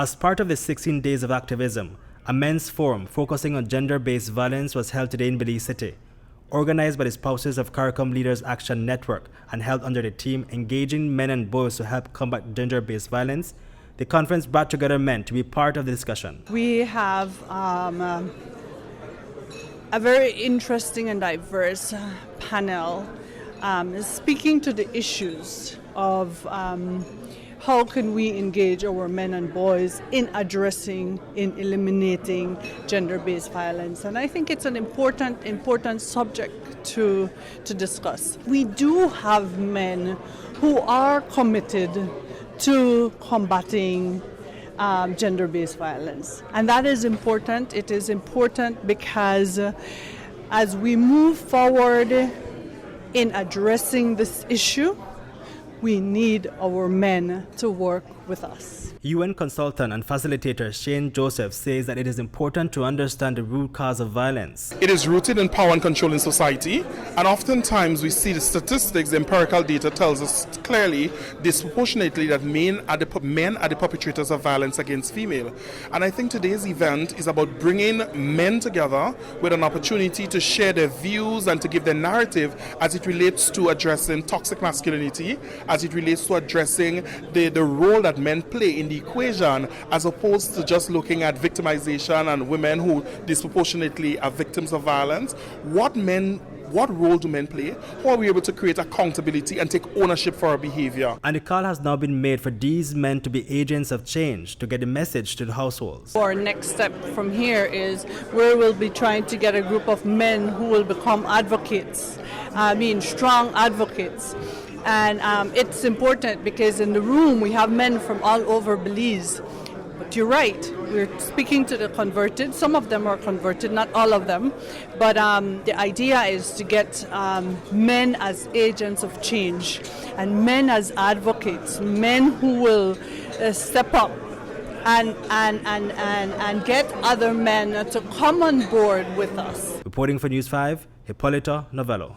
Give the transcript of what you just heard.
As part of the 16 Days of Activism, a men's forum focusing on gender-based violence was held today in Belize City. Organized by the spouses of CARICOM Leaders Action Network and held under the theme Engaging Men and Boys to Help Combat Gender-Based Violence, the conference brought together men to be part of the discussion. We have a very interesting and diverse panel speaking to the issues of how can we engage our men and boys in addressing, in eliminating gender-based violence. And I think it's an important subject to discuss. We do have men who are committed to combating gender-based violence. And that is important. It is important because as we move forward in addressing this issue, we need our men to work with us. UN consultant and facilitator Shane Joseph says that it is important to understand the root cause of violence. It is rooted in power and control in society, and oftentimes we see the statistics, the empirical data tells us clearly, disproportionately, that men are the perpetrators of violence against female. And I think today's event is about bringing men together with an opportunity to share their views and to give their narrative as it relates to addressing toxic masculinity, as it relates to addressing the role that men play in the equation, as opposed to just looking at victimization and women who disproportionately are victims of violence. What role do men play? How are we able to create accountability and take ownership for our behavior? And the call has now been made for these men to be agents of change to get the message to the households. Our next step from here is where we'll be trying to get a group of men who will become advocates, strong advocates. And it's important because in the room we have men from all over Belize. But you're right, we're speaking to the converted. Some of them are converted, not all of them. But the idea is to get men as agents of change and men as advocates, men who will step up and get other men to come on board with us. Reporting for News 5, Hipolito, Novelo.